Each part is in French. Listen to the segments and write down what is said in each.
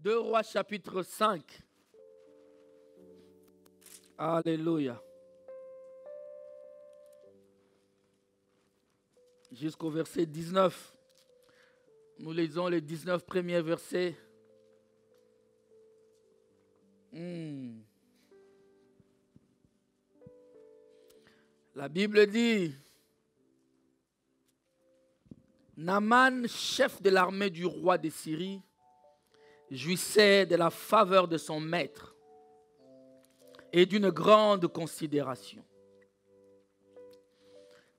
2 Rois chapitre 5. Alléluia. Jusqu'au verset 19. Nous lisons les 19 premiers versets. La Bible dit, Naaman, chef de l'armée du roi de Syrie, jouissait de la faveur de son maître et d'une grande considération.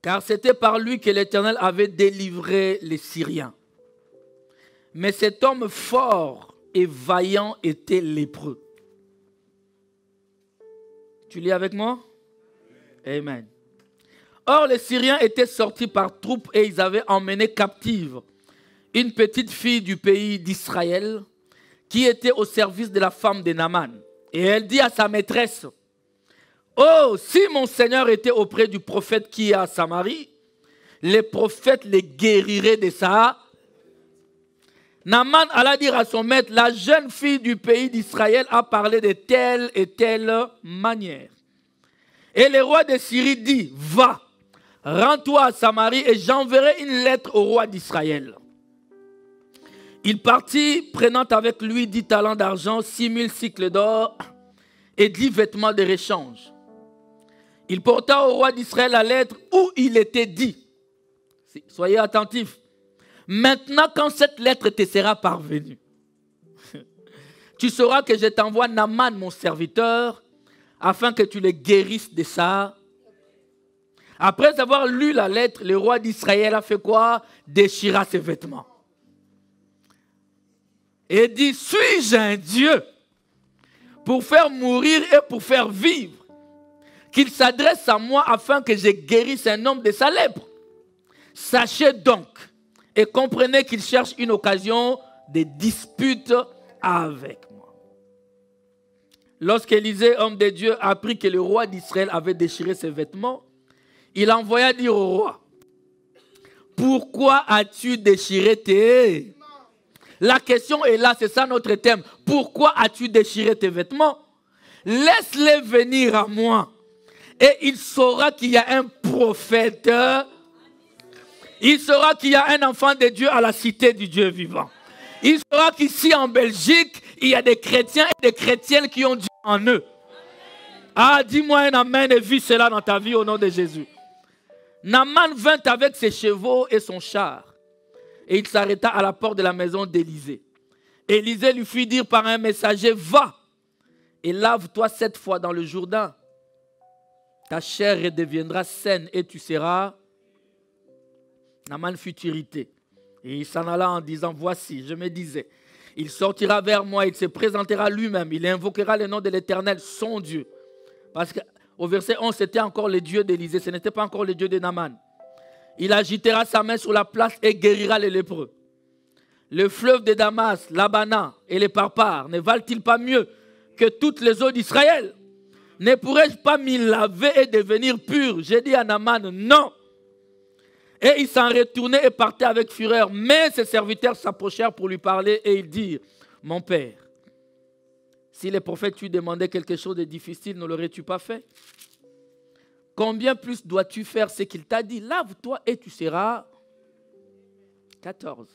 Car c'était par lui que l'Éternel avait délivré les Syriens. Mais cet homme fort et vaillant était lépreux. Tu lis avec moi? Amen. Or, les Syriens étaient sortis par troupes et ils avaient emmené captive une petite fille du pays d'Israël qui était au service de la femme de Naaman. Et elle dit à sa maîtresse, « Oh, si mon Seigneur était auprès du prophète qui est à Samarie, les prophètes les guériraient de ça. » Naaman alla dire à son maître, « La jeune fille du pays d'Israël a parlé de telle et telle manière. » Et le roi de Syrie dit, « Va, rends-toi à Samarie et j'enverrai une lettre au roi d'Israël. » Il partit, prenant avec lui 10 talents d'argent, 6000 cycles d'or et 10 vêtements de réchange. Il porta au roi d'Israël la lettre où il était dit, soyez attentifs, maintenant quand cette lettre te sera parvenue, tu sauras que je t'envoie Naaman mon serviteur, afin que tu les guérisses de ça. Après avoir lu la lettre, le roi d'Israël a fait quoi? Déchira ses vêtements. Et dit, suis-je un Dieu pour faire mourir et pour faire vivre, qu'il s'adresse à moi afin que je guérisse un homme de sa lèpre? Sachez donc et comprenez qu'il cherche une occasion de dispute avec moi. Lorsqu'Élisée, homme de Dieu, apprit que le roi d'Israël avait déchiré ses vêtements, il envoya dire au roi, « Pourquoi as-tu déchiré tes... » La question est là, c'est ça notre thème. Pourquoi as-tu déchiré tes vêtements? Laisse-les venir à moi. Et il saura qu'il y a un prophète. Il saura qu'il y a un enfant de Dieu à la cité du Dieu vivant. Il saura qu'ici en Belgique, il y a des chrétiens et des chrétiennes qui ont Dieu en eux. Ah, dis-moi un amen et vis cela dans ta vie au nom de Jésus. Naaman vint avec ses chevaux et son char. Et il s'arrêta à la porte de la maison d'Élisée. Élisée lui fit dire par un messager, va et lave-toi 7 fois dans le Jourdain. Ta chair redeviendra saine et tu seras... Naaman fut irrité. Et il s'en alla en disant, voici, je me disais, il sortira vers moi, il se présentera lui-même, il invoquera le nom de l'Éternel, son Dieu. Parce qu'au verset 11, c'était encore le Dieu d'Élisée, ce n'était pas encore le Dieu de Naaman. Il agitera sa main sur la place et guérira les lépreux. Le fleuve de Damas, l'Abana et les Parpars ne valent-ils pas mieux que toutes les eaux d'Israël? Ne pourrais-je pas m'y laver et devenir pur? J'ai dit à Naaman, non. Et il s'en retournait et partait avec fureur. Mais ses serviteurs s'approchèrent pour lui parler et ils dirent, mon père, si les prophètes t'eût demandé quelque chose de difficile, ne l'aurais-tu pas fait? Combien plus dois-tu faire ce qu'il t'a dit? Lave-toi et tu seras 14.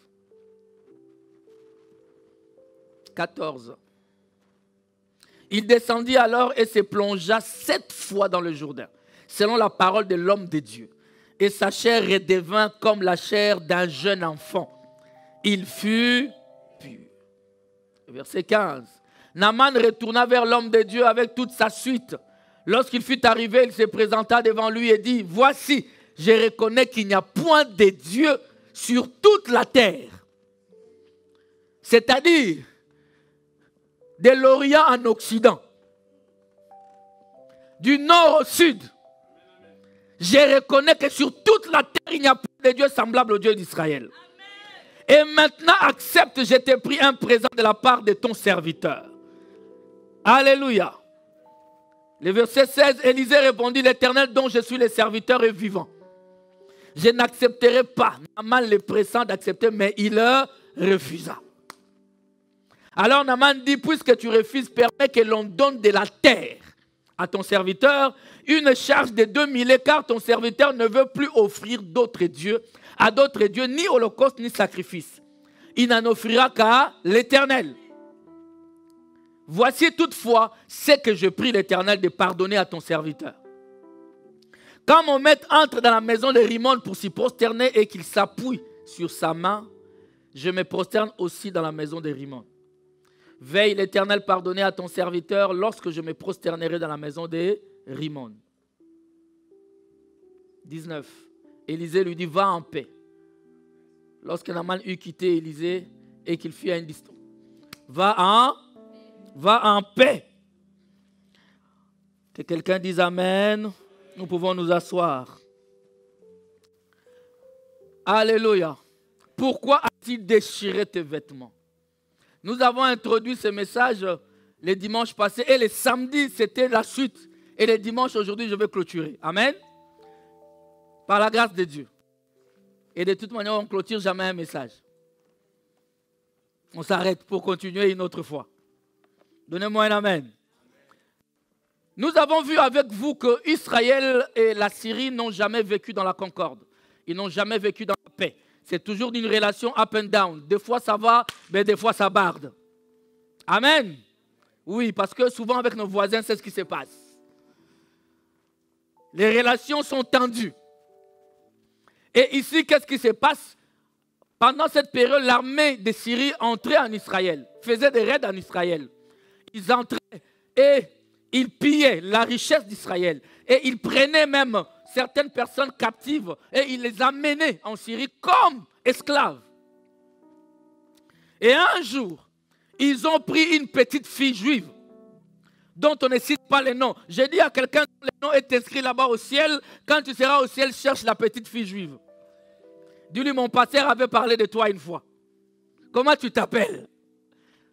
Il descendit alors et se plongea 7 fois dans le Jourdain, selon la parole de l'homme de Dieu. Et sa chair redevint comme la chair d'un jeune enfant. Il fut pur. Verset 15. Naaman retourna vers l'homme de Dieu avec toute sa suite. Lorsqu'il fut arrivé, il se présenta devant lui et dit, voici, je reconnais qu'il n'y a point de Dieu sur toute la terre. C'est-à-dire, de l'Orient en Occident, du nord au sud, je reconnais que sur toute la terre, il n'y a pas de Dieu semblable au Dieu d'Israël. Et maintenant, accepte, je t'ai pris un présent de la part de ton serviteur. Alléluia. Le verset 16, Élisée répondit, l'Éternel dont je suis le serviteur est vivant. Je n'accepterai pas. Naaman le pressant d'accepter, mais il refusa. Alors Naaman dit, puisque tu refuses, permets que l'on donne de la terre à ton serviteur, une charge de 2 000 car ton serviteur ne veut plus offrir d'autres dieux, à d'autres dieux, ni holocauste, ni sacrifice. Il n'en offrira qu'à l'Éternel. Voici toutefois ce que je prie l'Éternel de pardonner à ton serviteur. Quand mon maître entre dans la maison de Rimon pour s'y prosterner et qu'il s'appuie sur sa main, je me prosterne aussi dans la maison de Rimon. Veille l'Éternel pardonner à ton serviteur lorsque je me prosternerai dans la maison de Rimon. 19. Élisée lui dit, va en paix. Lorsque Naaman eut quitté Élisée et qu'il fut à une distance. Va en paix. Que quelqu'un dise Amen. Nous pouvons nous asseoir. Alléluia. Pourquoi as-tu déchiré tes vêtements? Nous avons introduit ce message les dimanches passés et les samedis, c'était la suite. Et les dimanches, aujourd'hui, je vais clôturer. Amen. Par la grâce de Dieu. Et de toute manière, on ne clôture jamais un message. On s'arrête pour continuer une autre fois. Donnez-moi un Amen. Nous avons vu avec vous que Israël et la Syrie n'ont jamais vécu dans la concorde. Ils n'ont jamais vécu dans la paix. C'est toujours une relation up and down. Des fois ça va, mais des fois ça barde. Amen. Oui, parce que souvent avec nos voisins, c'est ce qui se passe. Les relations sont tendues. Et ici, qu'est-ce qui se passe? Pendant cette période, l'armée de Syrie entrait en Israël, faisait des raids en Israël. Ils entraient et ils pillaient la richesse d'Israël. Et ils prenaient même certaines personnes captives et ils les amenaient en Syrie comme esclaves. Et un jour, ils ont pris une petite fille juive dont on ne cite pas les noms. J'ai dit à quelqu'un dont le nom est inscrit là-bas au ciel, quand tu seras au ciel, cherche la petite fille juive. Dis-lui, mon pasteur avait parlé de toi une fois. Comment tu t'appelles?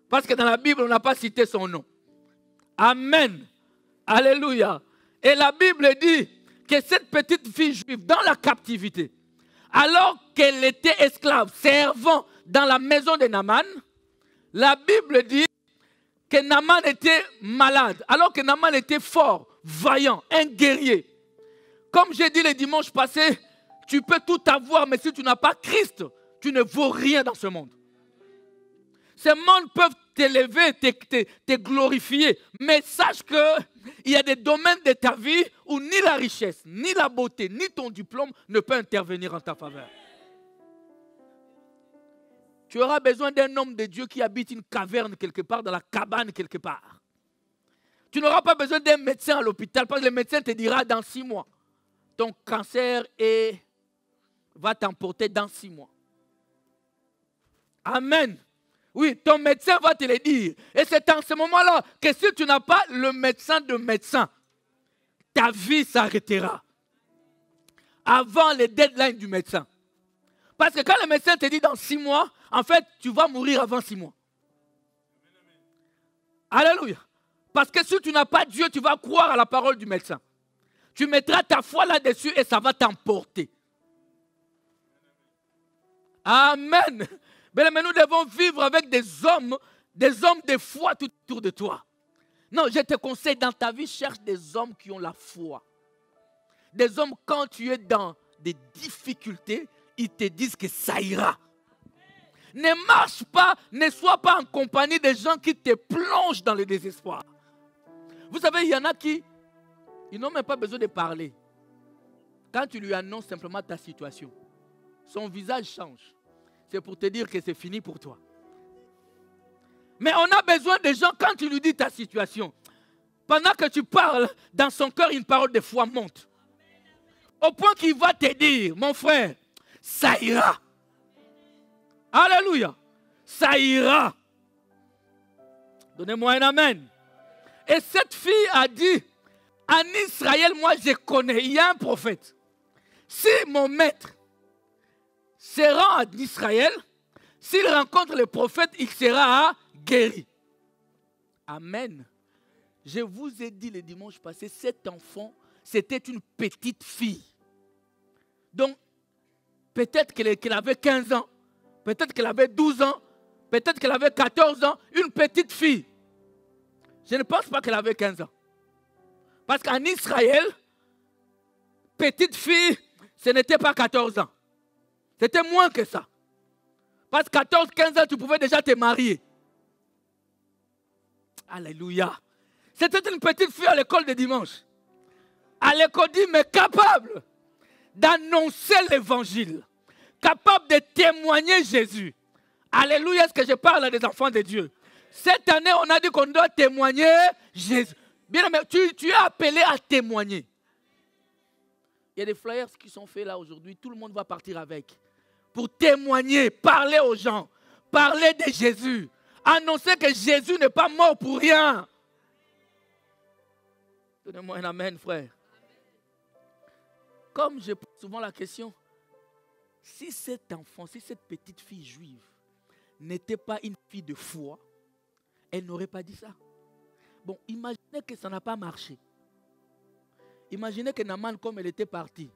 Parce que dans la Bible, on n'a pas cité son nom. Amen. Alléluia. Et la Bible dit que cette petite fille juive, dans la captivité, alors qu'elle était esclave, servant dans la maison de Naaman, la Bible dit que Naaman était malade, alors que Naaman était fort, vaillant, un guerrier. Comme j'ai dit le dimanche passé, tu peux tout avoir, mais si tu n'as pas Christ, tu ne vaux rien dans ce monde. Ces mondes peuvent t'élever, te glorifier, mais sache qu'il y a des domaines de ta vie où ni la richesse, ni la beauté, ni ton diplôme ne peut intervenir en ta faveur. Tu auras besoin d'un homme de Dieu qui habite une caverne quelque part, dans la cabane quelque part. Tu n'auras pas besoin d'un médecin à l'hôpital, parce que le médecin te dira dans 6 mois. Ton cancer va t'emporter dans 6 mois. Amen. Oui, ton médecin va te le dire. Et c'est en ce moment-là que si tu n'as pas le médecin de médecin, ta vie s'arrêtera. Avant les deadlines du médecin. Parce que quand le médecin te dit dans 6 mois, en fait, tu vas mourir avant 6 mois. Alléluia. Parce que si tu n'as pas Dieu, tu vas croire à la parole du médecin. Tu mettras ta foi là-dessus et ça va t'emporter. Amen. Mais nous devons vivre avec des hommes de foi tout autour de toi. Non, je te conseille, dans ta vie, cherche des hommes qui ont la foi. Des hommes, quand tu es dans des difficultés, ils te disent que ça ira. Ne marche pas, ne sois pas en compagnie des gens qui te plongent dans le désespoir. Vous savez, il y en a qui, ils n'ont même pas besoin de parler. Quand tu lui annonces simplement ta situation, son visage change. C'est pour te dire que c'est fini pour toi. Mais on a besoin des gens, quand tu lui dis ta situation, pendant que tu parles, dans son cœur, une parole de foi monte. Au point qu'il va te dire, mon frère, ça ira. Alléluia. Ça ira. Donnez-moi un amen. Et cette fille a dit, en Israël, moi je connais, il y a un prophète. Si mon maître se rend en Israël, s'il rencontre le prophète, il sera guéri. Amen. Je vous ai dit le dimanche passé, cet enfant, c'était une petite fille. Donc, peut-être qu'elle avait 15 ans, peut-être qu'elle avait 12 ans, peut-être qu'elle avait 14 ans. une petite fille. Je ne pense pas qu'elle avait 15 ans. Parce qu'en Israël, petite fille, ce n'était pas 14 ans. C'était moins que ça. Parce que 14, 15 ans, tu pouvais déjà te marier. Alléluia. C'était une petite fille à l'école de dimanche. À l'école dit, mais capable d'annoncer l'évangile. Capable de témoigner Jésus. Alléluia, est-ce que je parle à des enfants de Dieu? Cette année, on a dit qu'on doit témoigner Jésus. Bien, mais tu es appelé à témoigner. Il y a des flyers qui sont faits là aujourd'hui. Tout le monde va partir avec. Pour témoigner, parler aux gens. Parler de Jésus. Annoncer que Jésus n'est pas mort pour rien. Donnez-moi un amen, frère. Comme je pose souvent la question, si cet enfant, si cette petite fille juive n'était pas une fille de foi, elle n'aurait pas dit ça. Bon, imaginez que ça n'a pas marché. Imaginez que Naaman, comme elle était partie,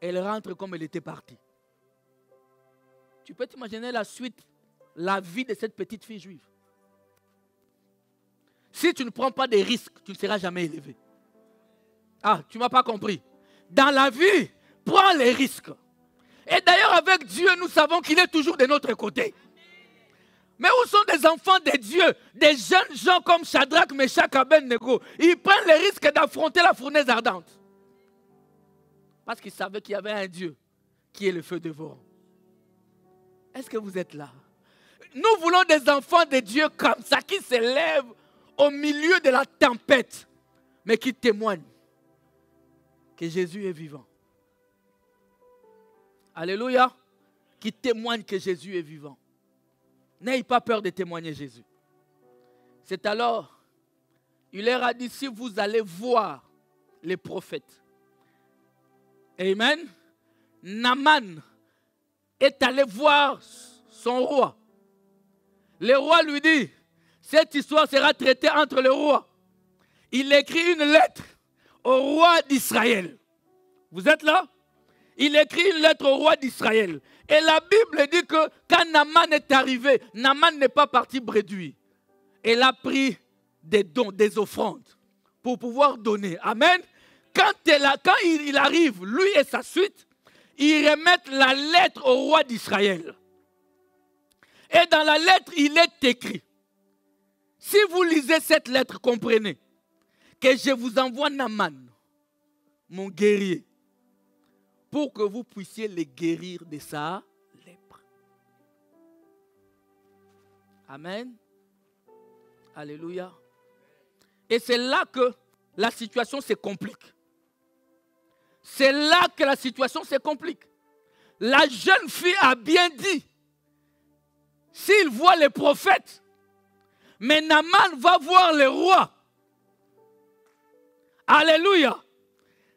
elle rentre comme elle était partie. Tu peux t'imaginer la suite, la vie de cette petite fille juive. Si tu ne prends pas des risques, tu ne seras jamais élevé. Ah, tu ne m'as pas compris. Dans la vie, prends les risques. Et d'ailleurs, avec Dieu, nous savons qu'il est toujours de notre côté. Mais où sont des enfants de Dieu, des jeunes gens comme Shadrach, Meshach, Abednego? Ils prennent le risque d'affronter la fournaise ardente. Parce qu'ils savaient qu'il y avait un Dieu qui est le feu dévorant. Est-ce que vous êtes là? Nous voulons des enfants de Dieu comme ça, qui s'élèvent au milieu de la tempête, mais qui témoignent que Jésus est vivant. Alléluia. Qui témoignent que Jésus est vivant. N'ayez pas peur de témoigner Jésus. C'est alors, il leur a dit, si vous allez voir les prophètes. Amen. Naaman est allé voir son roi. Le roi lui dit, cette histoire sera traitée entre les rois. Il écrit une lettre au roi d'Israël. Vous êtes là? Il écrit une lettre au roi d'Israël. Et la Bible dit que quand Naaman est arrivé, Naaman n'est pas parti bredouille. Il a pris des dons, des offrandes pour pouvoir donner. Amen. Quand il arrive, lui et sa suite, ils remettent la lettre au roi d'Israël. Et dans la lettre, il est écrit, si vous lisez cette lettre, comprenez que je vous envoie Naaman, mon guerrier, pour que vous puissiez les guérir de sa lèpre. Amen. Alléluia. Et c'est là que la situation se complique. C'est là que la situation se complique. La jeune fille a bien dit, s'il voit les prophètes, mais Naaman va voir le roi. Alléluia.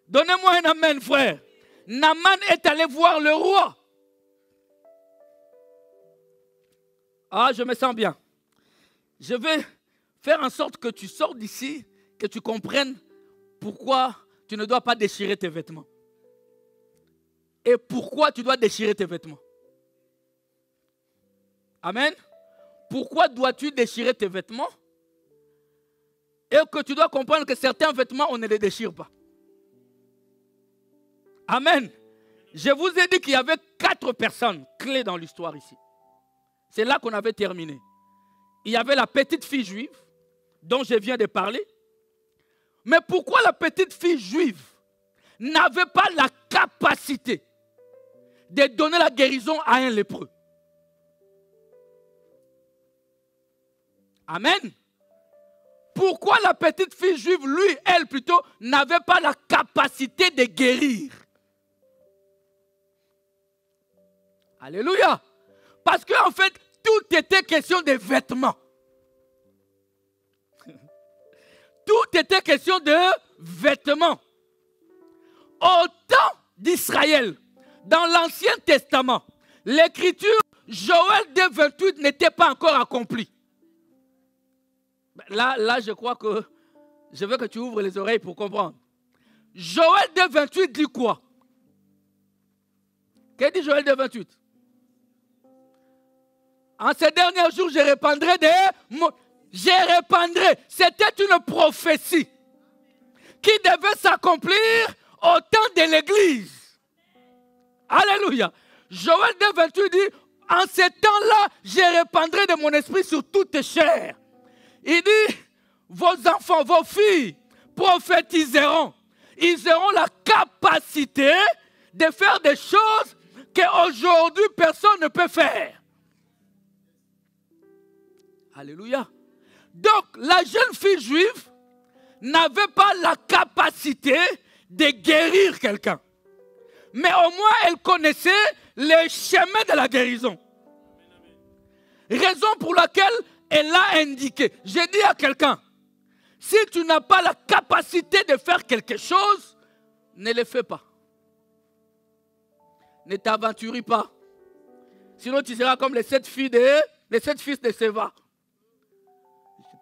Donnez-moi un amen, frère. Naaman est allé voir le roi. Ah, je me sens bien. Je vais faire en sorte que tu sortes d'ici, que tu comprennes pourquoi tu ne dois pas déchirer tes vêtements. Et pourquoi tu dois déchirer tes vêtements. Amen. Pourquoi dois-tu déchirer tes vêtements? Et que tu dois comprendre que certains vêtements, on ne les déchire pas. Amen. Je vous ai dit qu'il y avait 4 personnes clés dans l'histoire ici. C'est là qu'on avait terminé. Il y avait la petite fille juive, dont je viens de parler. Mais pourquoi la petite fille juive n'avait pas la capacité de donner la guérison à un lépreux? Amen. Pourquoi la petite fille juive, lui, elle plutôt, n'avait pas la capacité de guérir? Alléluia. Parce qu'en fait, tout était question de vêtements. Tout était question de vêtements. Au temps d'Israël, dans l'Ancien Testament, l'écriture Joël 2,28 n'était pas encore accomplie. Là, je crois que je veux que tu ouvres les oreilles pour comprendre. Joël 2,28 dit quoi? Qu'est-ce que dit Joël 2,28? En ces derniers jours, je répandrai Je répandrai. C'était une prophétie qui devait s'accomplir au temps de l'Église. Alléluia. Joël 2,28 dit, en ces temps-là, je répandrai de mon esprit sur toute chair. Il dit, vos enfants, vos filles prophétiseront. Ils auront la capacité de faire des choses qu'aujourd'hui personne ne peut faire. Alléluia. Donc, la jeune fille juive n'avait pas la capacité de guérir quelqu'un. Mais au moins, elle connaissait les chemins de la guérison. Raison pour laquelle elle a indiqué. J'ai dit à quelqu'un, si tu n'as pas la capacité de faire quelque chose, ne le fais pas. Ne t'aventure pas. Sinon, tu seras comme les 7 fils de Séva.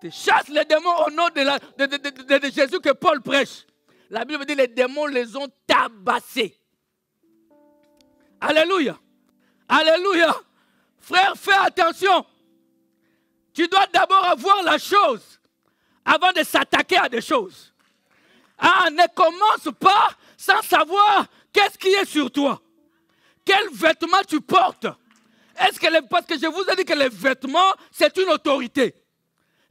Je te chasse les démons au nom de Jésus que Paul prêche. La Bible dit que les démons les ont tabassés. Alléluia. Alléluia. Frère, fais attention. Tu dois d'abord avoir la chose avant de s'attaquer à des choses. Ne commence pas sans savoir qu'est-ce qui est sur toi. Quels vêtements tu portes. Parce que je vous ai dit que les vêtements, c'est une autorité.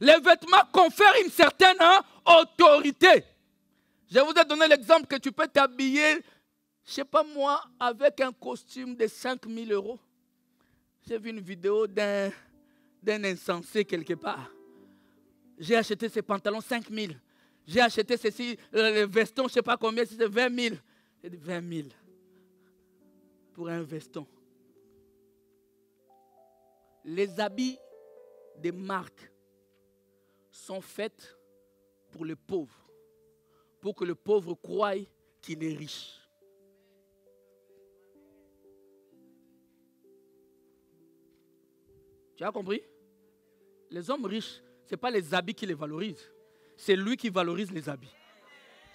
Les vêtements confèrent une certaine autorité. Je vous ai donné l'exemple que tu peux t'habiller, je ne sais pas moi, avec un costume de 5 000 €. J'ai vu une vidéo d'un insensé quelque part. J'ai acheté ces pantalons 5 000. J'ai acheté ceci, le veston, je ne sais pas combien, c'était 20 000. J'ai dit 20 000 pour un veston. Les habits de marque sont faits pour les pauvres, pour que le pauvre croie qu'il est riche. Tu as compris? Les hommes riches, ce n'est pas les habits qui les valorisent. C'est lui qui valorise les habits.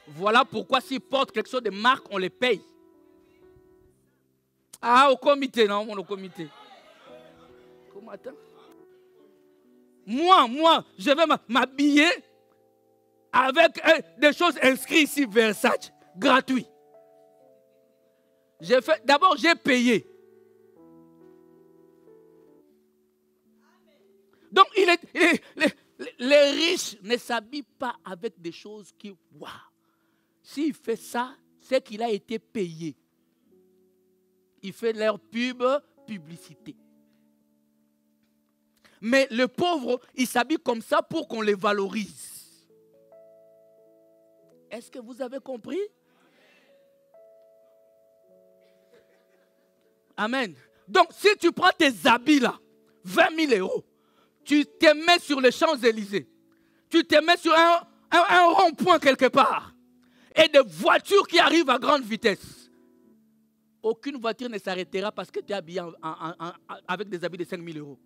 Voilà pourquoi s'ils portent quelque chose de marque, on les paye. Au comité, non, au comité. Comment attends? Moi, je vais m'habiller avec des choses inscrites ici, Versace, gratuit. D'abord, j'ai payé. Donc, les riches ne s'habillent pas avec des choses qui... Waouh! S'il fait ça, c'est qu'il a été payé. Il fait leur publicité. Mais le pauvre, il s'habille comme ça pour qu'on les valorise. Est-ce que vous avez compris? Amen. Donc, si tu prends tes habits là, 20 000 €, tu te mets sur les Champs-Élysées, tu te mets sur un rond-point quelque part, et des voitures qui arrivent à grande vitesse. Aucune voiture ne s'arrêtera parce que tu es habillé avec des habits de 5 000 €.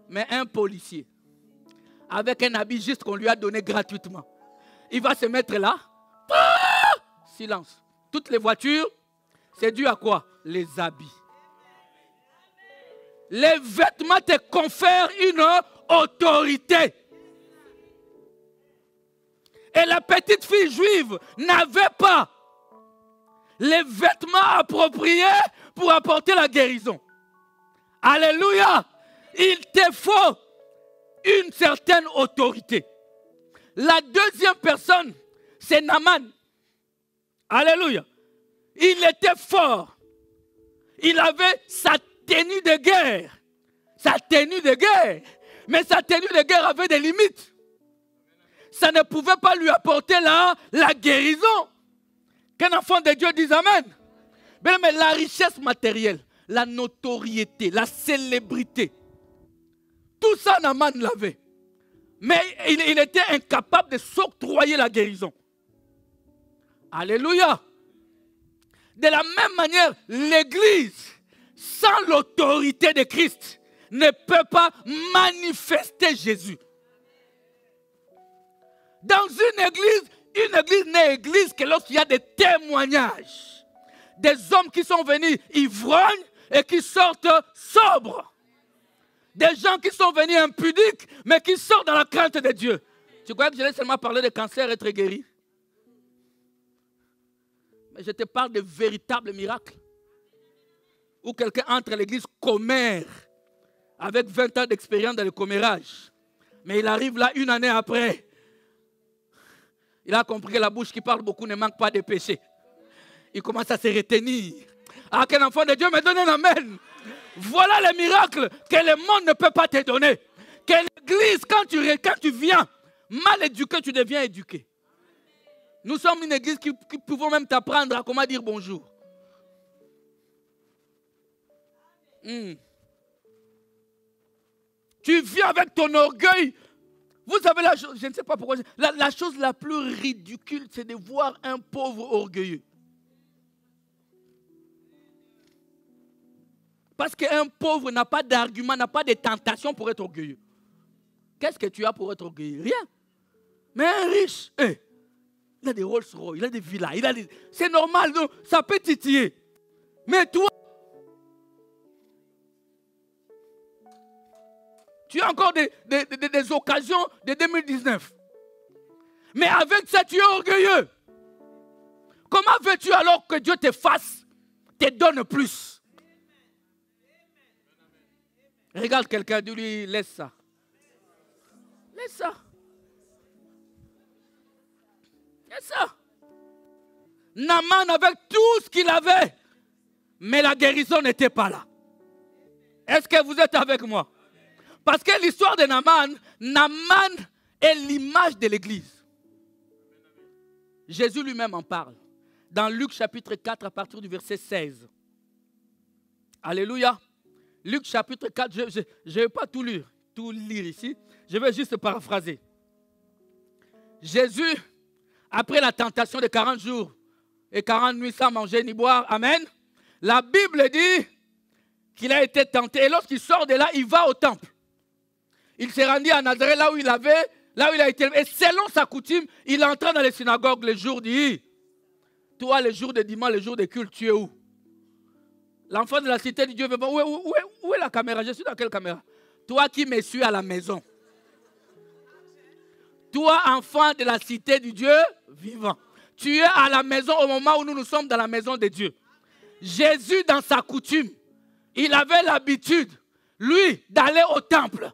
Mais un policier, avec un habit juste qu'on lui a donné gratuitement, il va se mettre là. Silence. Toutes les voitures, c'est dû à quoi? Les habits. Les vêtements te confèrent une autorité. Et la petite fille juive n'avait pas les vêtements appropriés pour apporter la guérison. Alléluia. Il te faut une certaine autorité. La deuxième personne, c'est Naaman. Alléluia. Il était fort. Il avait sa tenue de guerre. Sa tenue de guerre. Mais sa tenue de guerre avait des limites. Ça ne pouvait pas lui apporter la guérison. Qu'un enfant de Dieu dise Amen. Mais la richesse matérielle, la notoriété, la célébrité, tout ça, Naaman l'avait. Mais il était incapable de s'octroyer la guérison. Alléluia. De la même manière, l'Église, sans l'autorité de Christ, ne peut pas manifester Jésus. Dans une église n'est église que lorsqu'il y a des témoignages. Des hommes qui sont venus ivrognes et qui sortent sobres. Des gens qui sont venus impudiques, mais qui sortent dans la crainte de Dieu. Tu crois que je vais seulement parler de cancer et être guéri? Mais je te parle de véritables miracles. Où quelqu'un entre à l'église commère, avec 20 ans d'expérience dans le commérage. Mais il arrive là une année après. Il a compris que la bouche qui parle beaucoup ne manque pas de péché. Il commence à se retenir. Ah, qu'un enfant de Dieu me donne un amen. Voilà les miracles que le monde ne peut pas te donner. Que l'église, quand tu viens mal éduqué, tu deviens éduqué. Nous sommes une église qui pouvons même t'apprendre à comment dire bonjour. Tu viens avec ton orgueil. Vous savez la chose, je ne sais pas pourquoi, la chose la plus ridicule, c'est de voir un pauvre orgueilleux. Parce qu'un pauvre n'a pas d'argument, n'a pas de tentation pour être orgueilleux. Qu'est-ce que tu as pour être orgueilleux? Rien. Mais un riche, il a des Rolls Royce, il a des villas, c'est normal, donc ça peut titiller. Mais toi, tu as encore des occasions de 2019. Mais avec ça, tu es orgueilleux. Comment veux-tu alors que Dieu te fasse, te donne plus? Regarde quelqu'un, dis-lui, laisse ça. Laisse ça. Laisse ça. Naaman avec tout ce qu'il avait, mais la guérison n'était pas là. Est-ce que vous êtes avec moi? Parce que l'histoire de Naaman est l'image de l'église. Jésus lui-même en parle. Dans Luc chapitre 4 à partir du verset 16. Alléluia. Luc chapitre 4, je ne vais pas tout lire ici. Je vais juste paraphraser. Jésus, après la tentation de 40 jours et 40 nuits sans manger ni boire, amen. La Bible dit qu'il a été tenté. Et lorsqu'il sort de là, il va au temple. Il s'est rendu à Nazareth, là où il a été. Et selon sa coutume, il entra dans les synagogues le jour dit. Toi, le jour de dimanche, le jour de culte, tu es où? L'enfant de la cité de Dieu veut voir. Où est la caméra? Je suis dans quelle caméra? Toi qui me suis à la maison. Toi, enfant de la cité du Dieu vivant. Tu es à la maison au moment où nous sommes dans la maison de Dieu. Jésus, dans sa coutume, il avait l'habitude, lui, d'aller au temple.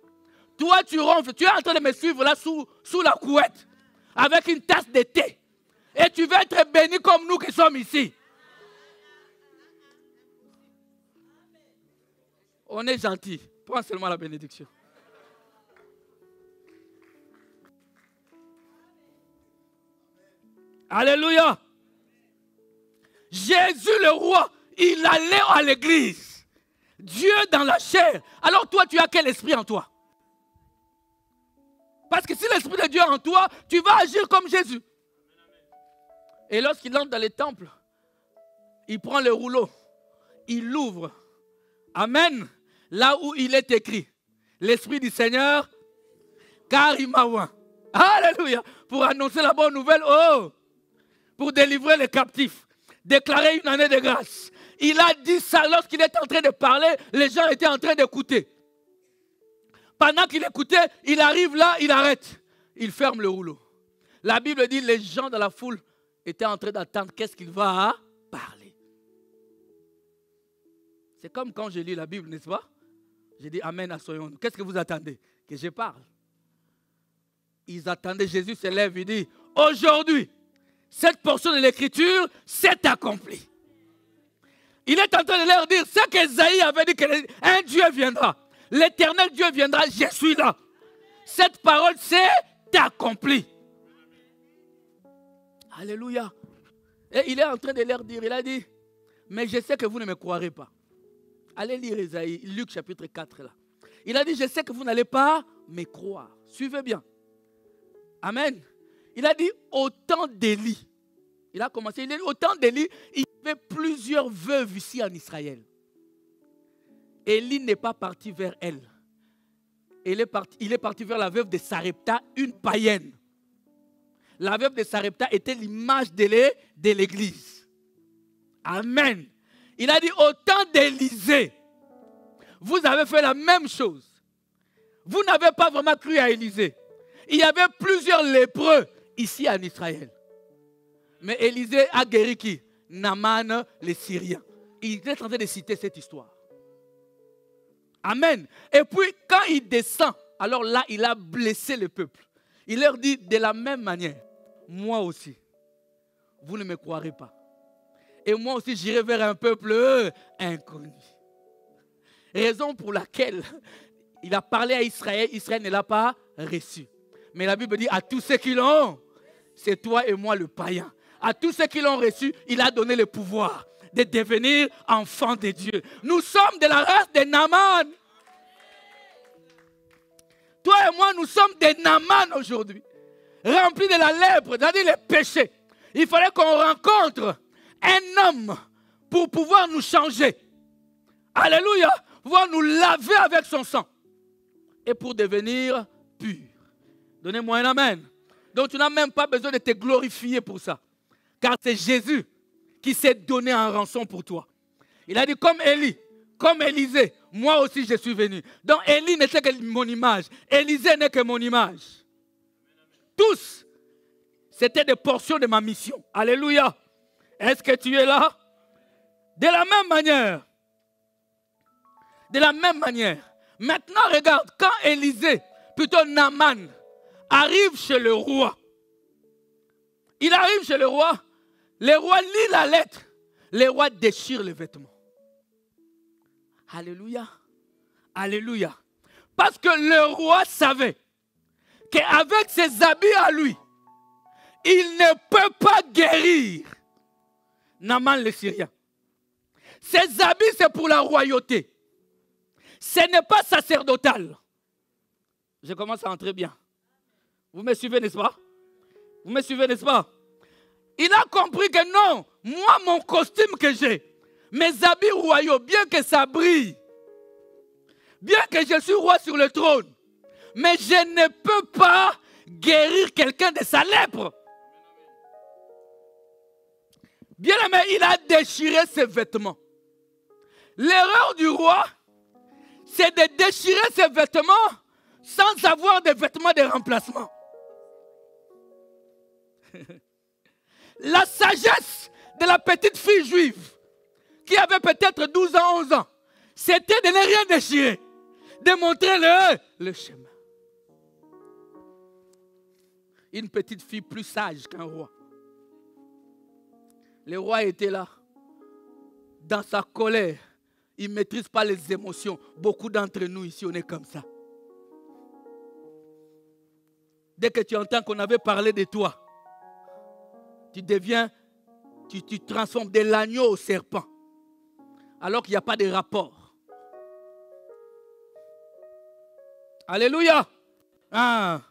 Toi, tu ronfles. Tu es en train de me suivre là sous la couette avec une tasse de thé. Et tu veux être béni comme nous qui sommes ici. On est gentil. Prends seulement la bénédiction. Alléluia. Jésus le roi, il allait à l'église. Dieu dans la chair. Alors toi, tu as quel esprit en toi? Parce que si l'esprit de Dieu est en toi, tu vas agir comme Jésus. Et lorsqu'il entre dans les temples, il prend le rouleau, il l'ouvre. Amen. Là où il est écrit, l'Esprit du Seigneur, car il m'a oint. Alléluia. Pour annoncer la bonne nouvelle, pour délivrer les captifs, déclarer une année de grâce. Il a dit ça lorsqu'il est en train de parler, les gens étaient en train d'écouter. Pendant qu'il écoutait, il arrive là, il arrête. Il ferme le rouleau. La Bible dit, les gens dans la foule étaient en train d'attendre qu'est-ce qu'il va parler. C'est comme quand je lis la Bible, n'est-ce pas? J'ai dit Amen à soyons. Qu'est-ce que vous attendez? Que je parle. Ils attendaient, Jésus se lève, il dit, aujourd'hui, cette portion de l'écriture s'est accomplie. Il est en train de leur dire ce qu'Ésaïe avait dit, qu'un Dieu viendra. L'éternel Dieu viendra, je suis là. Cette parole s'est accomplie. Alléluia. Et il est en train de leur dire, il a dit, mais je sais que vous ne me croirez pas. Allez lire Ésaïe, Luc chapitre 4 là. Il a dit, je sais que vous n'allez pas me croire. Suivez bien. Amen. Il a dit, au temps d'Élie. Il a commencé, il a dit, au temps d'Élie, il y avait plusieurs veuves ici en Israël. Élie n'est pas parti vers elle. Il est parti vers la veuve de Sarepta, une païenne. La veuve de Sarepta était l'image de l'église. Amen. Il a dit, au temps d'Élisée, vous avez fait la même chose. vous n'avez pas vraiment cru à Élisée. Il y avait plusieurs lépreux ici en Israël. Mais Élisée a guéri qui? Naaman, les Syriens. Il est en train de citer cette histoire. Amen. Et puis, quand il descend, alors là, il a blessé le peuple. Il leur dit, de la même manière, moi aussi, vous ne me croirez pas. Et moi aussi, j'irai vers un peuple inconnu. Raison pour laquelle il a parlé à Israël, Israël ne l'a pas reçu. Mais la Bible dit, à tous ceux qui l'ont, c'est toi et moi le païen. À tous ceux qui l'ont reçu, il a donné le pouvoir de devenir enfants de Dieu. Nous sommes de la race de Naaman. Toi et moi, nous sommes des Naaman aujourd'hui. Remplis de la lèpre, c'est-à-dire les péchés. Il fallait qu'on rencontre un homme pour pouvoir nous changer. Alléluia. Pouvoir nous laver avec son sang. Et pour devenir pur. Donnez-moi un amen. Donc tu n'as même pas besoin de te glorifier pour ça. Car c'est Jésus qui s'est donné en rançon pour toi. Il a dit comme Élie, comme Élisée, moi aussi je suis venu. Donc Élie n'était que mon image. Élisée n'est que mon image. Tous, c'était des portions de ma mission. Alléluia. Est-ce que tu es là? De la même manière. De la même manière. Maintenant, regarde, quand Élisée, plutôt Naaman, arrive chez le roi. Il arrive chez le roi lit la lettre. Le roi déchire les vêtements. Alléluia. Alléluia. Parce que le roi savait qu'avec ses habits à lui, il ne peut pas guérir Naaman le Syrien. Ses habits, c'est pour la royauté. Ce n'est pas sacerdotal. Je commence à entrer bien. Vous me suivez, n'est-ce pas? Vous me suivez, n'est-ce pas? Il a compris que non, moi, mon costume que j'ai, mes habits royaux, bien que ça brille, bien que je suis roi sur le trône, mais je ne peux pas guérir quelqu'un de sa lèpre. Bien aimé, il a déchiré ses vêtements. L'erreur du roi, c'est de déchirer ses vêtements sans avoir des vêtements de remplacement. La sagesse de la petite fille juive qui avait peut-être 12 ans, 11 ans, c'était de ne rien déchirer, de montrer le chemin. Une petite fille plus sage qu'un roi. Le roi était là, dans sa colère. Il ne maîtrise pas les émotions. Beaucoup d'entre nous ici, on est comme ça. Dès que tu entends qu'on avait parlé de toi, tu deviens, tu transformes de l'agneau au serpent. Alors qu'il n'y a pas de rapport. Alléluia. Ah.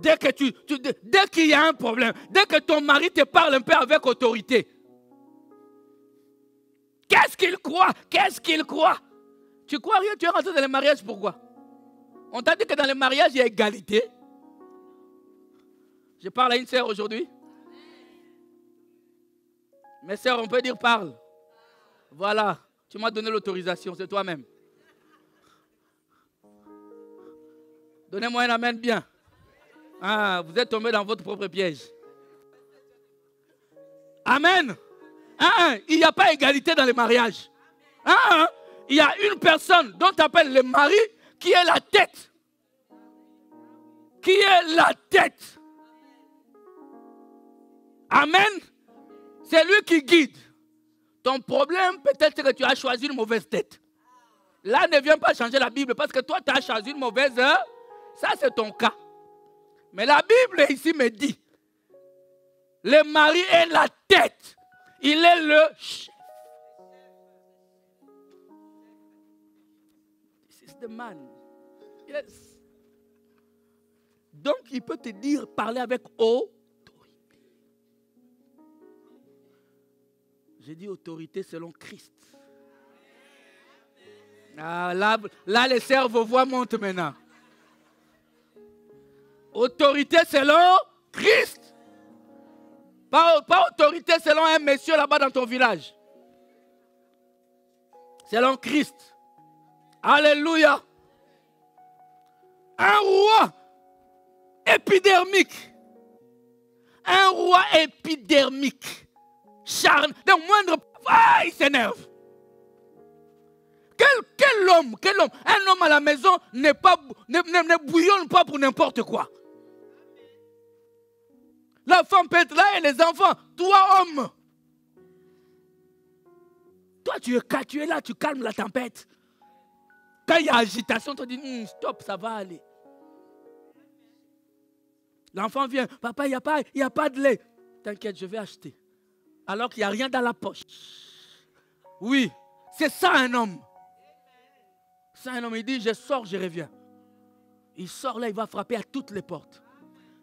Dès qu'il y a un problème, dès que ton mari te parle un peu avec autorité, qu'est-ce qu'il croit? Qu'est-ce qu'il croit? Tu crois rien, tu es rentré dans le mariage, pourquoi? On t'a dit que dans le mariage, il y a égalité. Je parle à une sœur aujourd'hui. Mes sœurs, on peut dire parle. Voilà, tu m'as donné l'autorisation, c'est toi-même. Donnez-moi un amen bien. Ah, vous êtes tombé dans votre propre piège. Amen. Il n'y a pas égalité dans le mariage. Il y a une personne dont tu appelles le mari qui est la tête. Qui est la tête. Amen. C'est lui qui guide. Ton problème, peut-être que tu as choisi une mauvaise tête. Là, ne viens pas changer la Bible parce que toi, tu as choisi une mauvaise. Ça, c'est ton cas. Mais la Bible ici me dit, le mari est la tête. Il est le chef. This is the man. Yes. Donc, il peut te dire, parler avec autorité. J'ai dit autorité selon Christ. Ah, là, les cerveaux-voix montent maintenant. Autorité selon Christ. Pas autorité selon un monsieur là-bas dans ton village. Selon Christ. Alléluia. épidermique. Un roi épidermique. Charne. Donc moindre... Ah, il s'énerve. Quel homme? Un homme à la maison ne bouillonne pas pour n'importe quoi. La femme peut être là et les enfants. Toi, homme. Toi, tu es là, tu calmes la tempête. Quand il y a agitation, tu dis, stop, ça va aller. L'enfant vient, papa, il n'y a pas de lait. T'inquiète, je vais acheter. Alors qu'il n'y a rien dans la poche. Oui, c'est ça un homme. C'est un homme, il dit, je sors, je reviens. Il sort là, il va frapper à toutes les portes.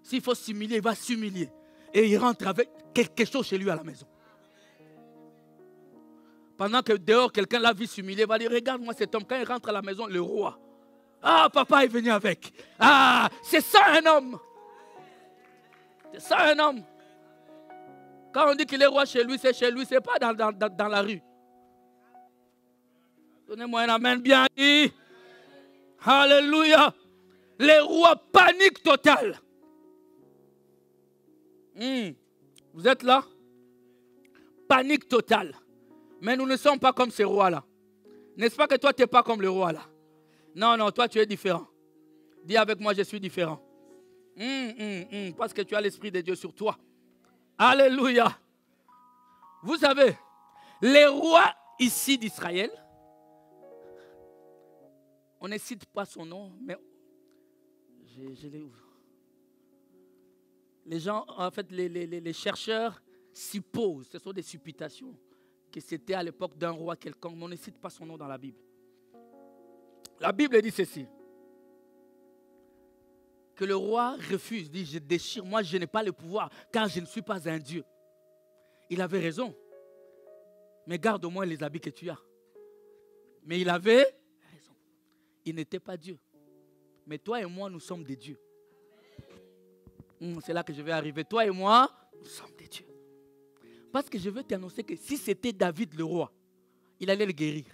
S'il faut s'humilier, il va s'humilier. Et il rentre avec quelque chose chez lui à la maison. Pendant que dehors, quelqu'un l'a vu s'humilier, il va dire, regarde-moi cet homme. Quand il rentre à la maison, le roi. Ah, papa est venu avec. Ah, c'est ça un homme. C'est ça un homme. Quand on dit qu'il est roi chez lui, c'est pas dans la rue. Donnez-moi un amen bien dit. Alléluia. Les rois, panique totale. Vous êtes là? Panique totale. Mais nous ne sommes pas comme ces rois-là. N'est-ce pas que toi, tu n'es pas comme le roi là? Non, toi, tu es différent. Dis avec moi, je suis différent. Parce que tu as l'Esprit de Dieu sur toi. Alléluia. Vous savez, les rois ici d'Israël, on ne cite pas son nom, mais je l'ai ouvert. Les gens, en fait, les chercheurs supposent, ce sont des supputations, que c'était à l'époque d'un roi quelconque, mais on ne cite pas son nom dans la Bible. La Bible dit ceci, que le roi refuse, dit, je déchire, moi je n'ai pas le pouvoir, car je ne suis pas un Dieu. Il avait raison, mais garde au moins les habits que tu as. Mais il avait raison. Il n'était pas Dieu. Mais toi et moi, nous sommes des dieux. C'est là que je vais arriver. Toi et moi, nous sommes des dieux. Parce que je veux t'annoncer que si c'était David le roi, il allait le guérir.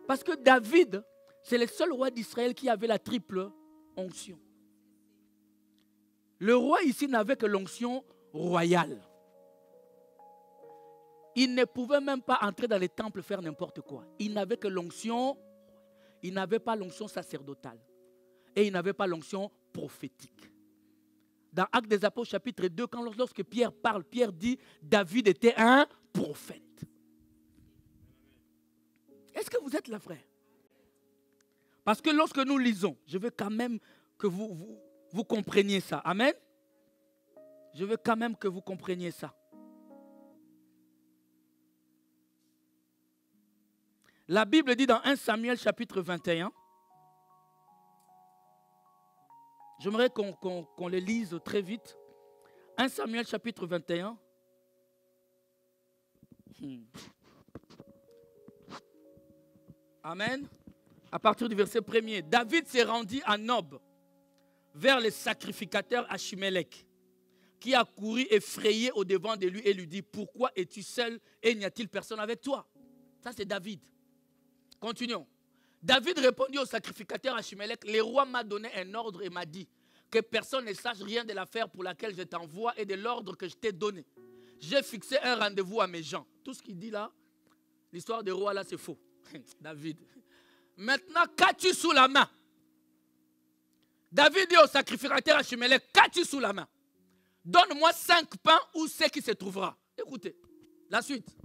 Parce que David, c'est le seul roi d'Israël qui avait la triple onction. Le roi ici n'avait que l'onction royale. Il ne pouvait même pas entrer dans les temples faire n'importe quoi. Il n'avait que l'onction, il n'avait pas l'onction sacerdotale. Et il n'avait pas l'onction prophétique. Dans Actes des Apôtres chapitre 2, lorsque Pierre parle, Pierre dit David était un prophète. Est-ce que vous êtes là, frère? Parce que lorsque nous lisons, je veux quand même que vous compreniez ça. Amen? Je veux quand même que vous compreniez ça. La Bible dit dans 1 Samuel chapitre 21, j'aimerais qu'on le lise très vite. 1 Samuel chapitre 21. Amen. À partir du verset 1er. David s'est rendu à Nob, vers le sacrificateur Achimélec, qui a couru effrayé au devant de lui et lui dit, pourquoi es-tu seul et n'y a-t-il personne avec toi? Ça c'est David. Continuons. David répondit au sacrificateur Achimélec, le roi m'a donné un ordre et m'a dit que personne ne sache rien de l'affaire pour laquelle je t'envoie et de l'ordre que je t'ai donné. J'ai fixé un rendez-vous à mes gens. Tout ce qu'il dit là, l'histoire des rois là, c'est faux. David. Maintenant, qu'as-tu sous la main? David dit au sacrificateur Achimélec, qu'as-tu sous la main? Donne-moi 5 pains où c'est qui se trouvera. Écoutez, la suite.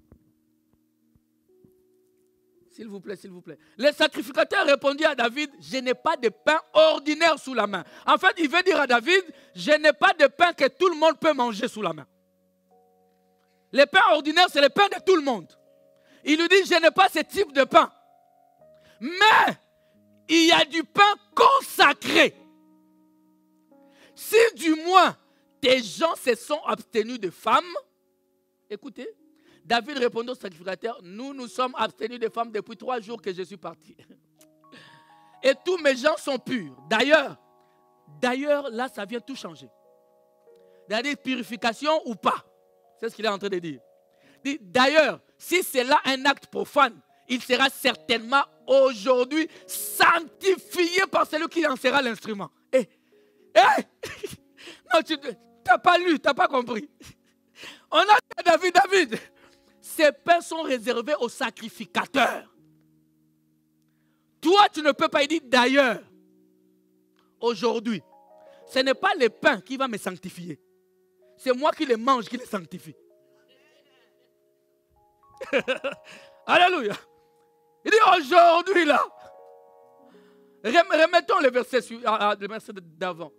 S'il vous plaît, s'il vous plaît. Le sacrificateur répondit à David, je n'ai pas de pain ordinaire sous la main. En fait, il veut dire à David, je n'ai pas de pain que tout le monde peut manger sous la main. Le pain ordinaire, c'est le pain de tout le monde. Il lui dit, je n'ai pas ce type de pain. Mais, il y a du pain consacré. Si du moins, tes gens se sont abstenus de femmes, écoutez, David répondit au sacrificateur, nous sommes abstenus de femmes depuis 3 jours que je suis parti. Et tous mes gens sont purs. D'ailleurs, là, ça vient tout changer. C'est-à-dire purification ou pas. C'est ce qu'il est en train de dire. D'ailleurs, si c'est là un acte profane, il sera certainement aujourd'hui sanctifié par celui qui lancera l'instrument. Non, tu n'as pas lu, tu n'as pas compris. On a dit à David, ces pains sont réservés aux sacrificateurs. Toi, tu ne peux pas dire d'ailleurs, aujourd'hui, ce n'est pas les pains qui vont me sanctifier. C'est moi qui les mange, qui les sanctifie. Alléluia. Il dit aujourd'hui là. Remettons le verset d'avant.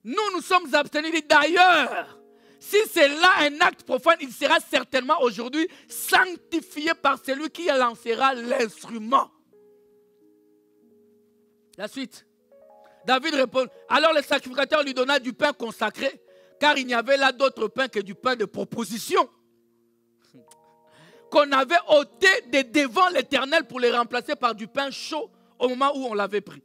Nous sommes abstenus. Il dit d'ailleurs, si c'est là un acte profane, il sera certainement aujourd'hui sanctifié par celui qui lancera l'instrument. La suite. David répond, alors le sacrificateur lui donna du pain consacré, car il n'y avait là d'autre pain que du pain de proposition, qu'on avait ôté de devant l'Éternel pour les remplacer par du pain chaud au moment où on l'avait pris.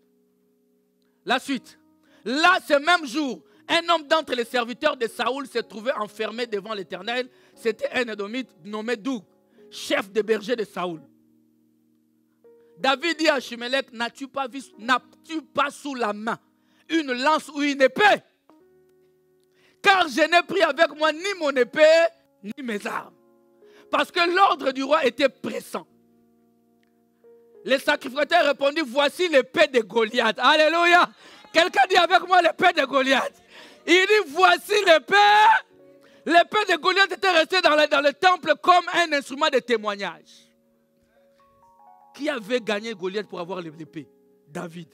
La suite. Là, ce même jour, un homme d'entre les serviteurs de Saoul se trouvait enfermé devant l'Éternel. C'était un Édomite nommé Doug, chef des bergers de Saoul. David dit à Achimelech, n'as-tu pas sous la main une lance ou une épée? Car je n'ai pris avec moi ni mon épée, ni mes armes. Parce que l'ordre du roi était pressant. Les sacrificateurs répondirent, voici l'épée de Goliath. Alléluia. Quelqu'un dit avec moi l'épée de Goliath. Il dit, voici l'épée. L'épée de Goliath était restée dans le temple comme un instrument de témoignage. Qui avait gagné Goliath pour avoir l'épée? David.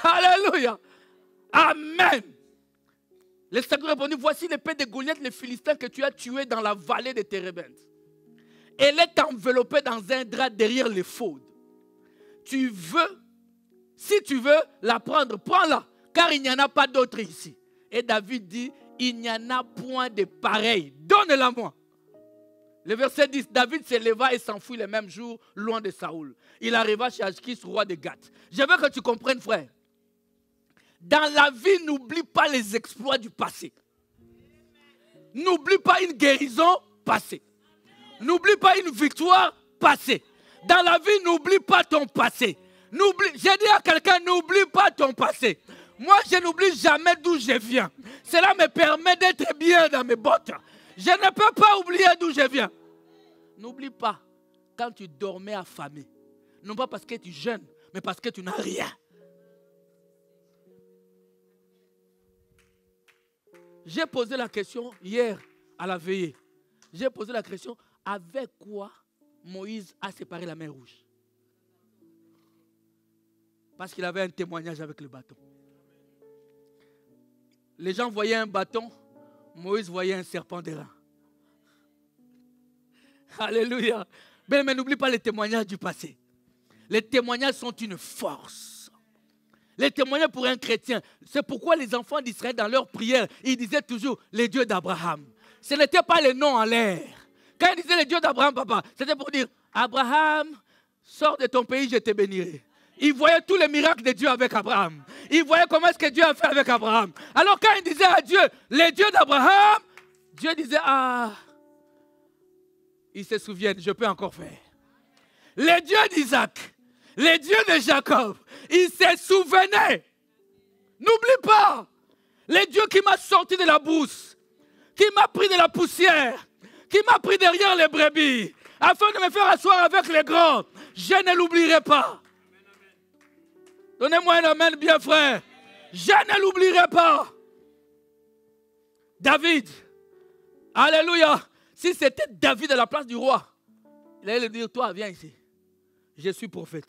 Alléluia. Amen. Les sacrificateurs répondirent, voici l'épée de Goliath, le Philistin que tu as tué dans la vallée de Térébenthe. Elle est enveloppée dans un drap derrière l'éphod. Si tu veux la prendre, prends-la, car il n'y en a pas d'autre ici. Et David dit, il n'y en a point de pareil, donne-la moi. Le verset 10, David se leva et s'enfuit le même jour, loin de Saoul. Il arriva chez Achkis, roi de Gath. Je veux que tu comprennes, frère. Dans la vie, n'oublie pas les exploits du passé. N'oublie pas une guérison passée. N'oublie pas une victoire passée. Dans la vie, n'oublie pas ton passé. J'ai dit à quelqu'un, n'oublie pas ton passé. Moi, je n'oublie jamais d'où je viens. Cela me permet d'être bien dans mes bottes. Je ne peux pas oublier d'où je viens. N'oublie pas, quand tu dormais affamé, non pas parce que tu jeûnes, mais parce que tu n'as rien. J'ai posé la question hier à la veillée. J'ai posé la question, avec quoi Moïse a séparé la mer Rouge? Parce qu'il avait un témoignage avec le bâton. Les gens voyaient un bâton, Moïse voyait un serpent d'airain. Alléluia. Mais n'oublie pas les témoignages du passé. Les témoignages sont une force. Les témoignages pour un chrétien. C'est pourquoi les enfants d'Israël, dans leur prière, ils disaient toujours les dieux d'Abraham. Ce n'était pas les noms en l'air. Quand ils disaient les dieux d'Abraham, papa, c'était pour dire Abraham, sors de ton pays, je te bénirai. Ils voyaient tous les miracles de Dieu avec Abraham. Ils voyaient comment est-ce que Dieu a fait avec Abraham. Alors quand ils disaient à Dieu, les dieux d'Abraham, Dieu disait, ah, ils se souviennent, je peux encore faire. Les dieux d'Isaac, les dieux de Jacob, ils se souvenaient. N'oublie pas, les dieux qui m'ont sorti de la brousse, qui m'a pris de la poussière, qui m'a pris derrière les brebis, afin de me faire asseoir avec les grands, je ne l'oublierai pas. Donnez-moi un amen bien, frère. Je ne l'oublierai pas. David, alléluia. Si c'était David à la place du roi, il allait lui dire, toi, viens ici. Je suis prophète.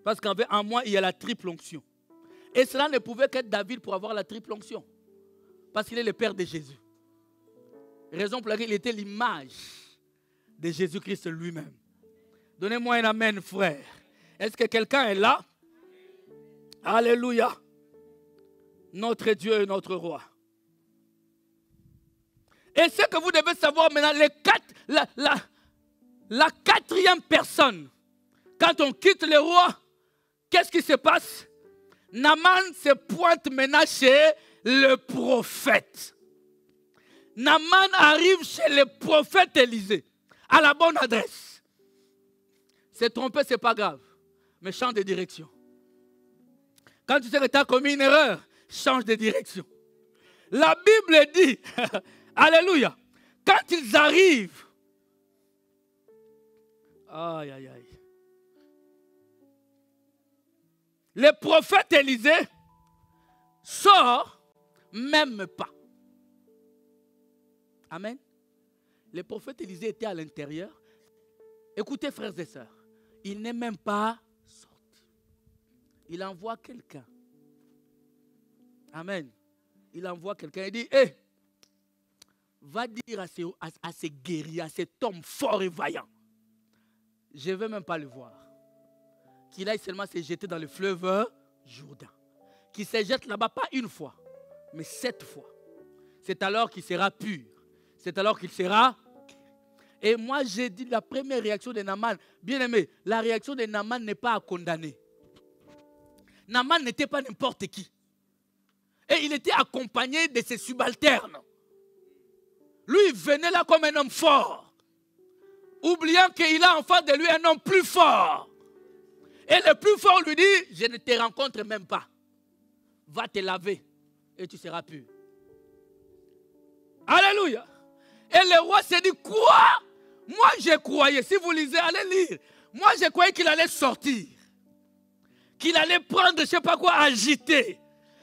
Parce qu'en moi, il y a la triple onction. Et cela ne pouvait qu'être David pour avoir la triple onction. Parce qu'il est le père de Jésus. Raison pour laquelle il était l'image de Jésus-Christ lui-même. Donnez-moi un amen, frère. Est-ce que quelqu'un est là? Alléluia. Notre Dieu et notre roi. Et ce que vous devez savoir maintenant, la quatrième personne, quand on quitte le roi, qu'est-ce qui se passe? Naaman se pointe maintenant chez le prophète. Naaman arrive chez le prophète Élisée, à la bonne adresse. C'est trompé, ce n'est pas grave, mais change de direction. Quand tu sais que tu as commis une erreur, change de direction. La Bible dit, alléluia, quand ils arrivent, aïe, aïe, aïe. Le prophète Élisée sort, même pas. Amen. Le prophète Élisée était à l'intérieur. Écoutez, frères et sœurs, il n'est même pas sorti. Il envoie quelqu'un. Amen. Il envoie quelqu'un et dit, hé, va dire à ces guerriers, à cet homme fort et vaillant, je ne veux même pas le voir. Qu'il aille seulement se jeter dans le fleuve Jourdain. Qu'il se jette là-bas, pas une fois, mais 7 fois. C'est alors qu'il sera pur. C'est alors qu'il sera... Et moi, j'ai dit la première réaction de Naaman, bien aimé, la réaction de Naaman n'est pas à condamner. Naaman n'était pas n'importe qui. Et il était accompagné de ses subalternes. Lui, il venait là comme un homme fort. Oubliant qu'il a en face de lui un homme plus fort. Et le plus fort lui dit, je ne te rencontre même pas. Va te laver et tu seras pur. Alléluia. Et le roi s'est dit, quoi? Moi, je croyais, si vous lisez, allez lire. Moi, je croyais qu'il allait sortir. Qu'il allait prendre, je ne sais pas quoi, agiter.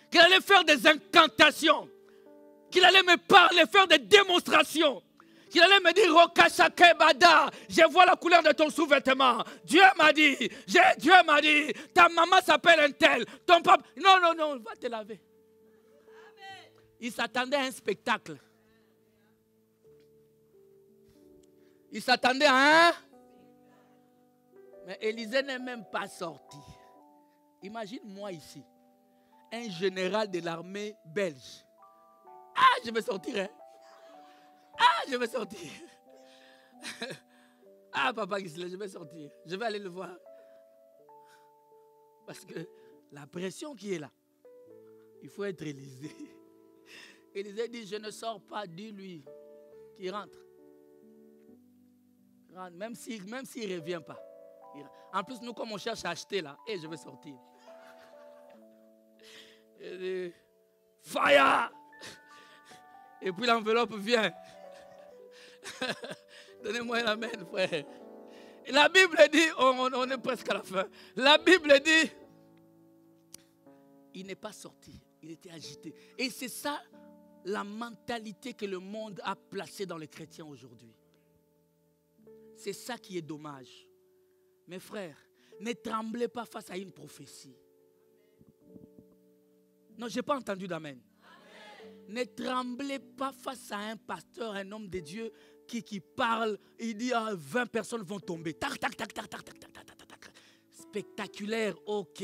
Qu'il allait faire des incantations. Qu'il allait me parler, faire des démonstrations. Qu'il allait me dire, Rokashakebada, je vois la couleur de ton sous-vêtement. Dieu m'a dit, ta maman s'appelle un tel, ton papa. Non, non, non, va te laver. Amen. Il s'attendait à un spectacle. Il s'attendait à un... Mais Élisée n'est même pas sorti. Imagine-moi ici, un général de l'armée belge. Ah, je vais sortir, hein. Ah, je vais sortir. Ah, papa Gisela, je vais sortir. Je vais aller le voir. Parce que la pression qui est là, il faut être Élisée. Élisée dit, je ne sors pas, dis-lui qu'il rentre. Même s'il ne revient pas. En plus, nous, comme on cherche à acheter là, et je vais sortir. Et fire! Et puis l'enveloppe vient. Donnez-moi la main, frère. Et la Bible dit, on est presque à la fin. La Bible dit, il n'est pas sorti, il était agité. Et c'est ça la mentalité que le monde a placée dans les chrétiens aujourd'hui. C'est ça qui est dommage. Mes frères, ne tremblez pas face à une prophétie. Non, je n'ai pas entendu d'amen. Ne tremblez pas face à un pasteur, un homme de Dieu qui parle. Il dit, 20 personnes vont tomber. Tac, tac, tac, tac, tac, tac, tac, tac, tac, tac. Spectaculaire, ok.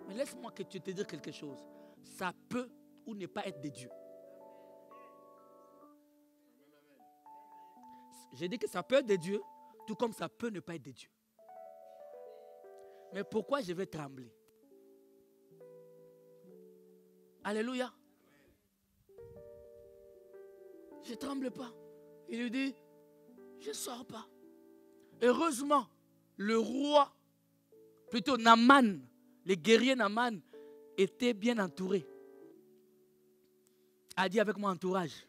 Mais laisse-moi que tu te dire quelque chose. Ça peut ou ne pas être de Dieu. J'ai dit que ça peut être de Dieu, tout comme ça peut ne pas être de Dieu. Mais pourquoi je vais trembler? Alléluia. Je ne tremble pas. Il lui dit, je ne sors pas. Heureusement, le roi, plutôt Naaman, les guerriers Naaman, étaient bien entourés. A dit avec moi entourage.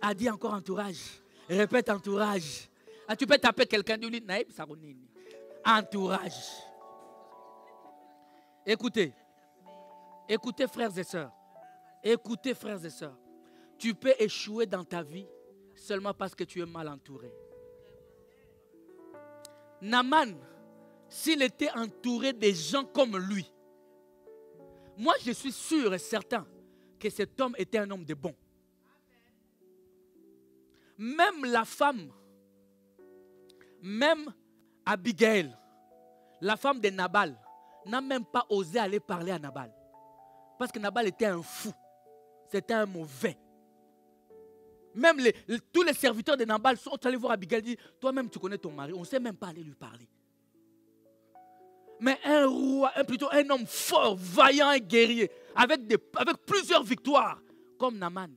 A dit encore entourage. Répète entourage. Ah, tu peux taper quelqu'un du lit. Naïb Saronini. Entourage. Écoutez. Écoutez, frères et sœurs. Écoutez, frères et sœurs. Tu peux échouer dans ta vie seulement parce que tu es mal entouré. Naaman, s'il était entouré de gens comme lui, moi je suis sûr et certain que cet homme était un homme de bon. Même la femme, même Abigail, la femme de Nabal, n'a même pas osé aller parler à Nabal. Parce que Nabal était un fou. C'était un mauvais. Même tous les serviteurs de Nabal sont allés voir Abigail et disent, toi-même tu connais ton mari, on ne sait même pas aller lui parler. Mais un roi, plutôt un homme fort, vaillant et guerrier, avec plusieurs victoires, comme Naaman.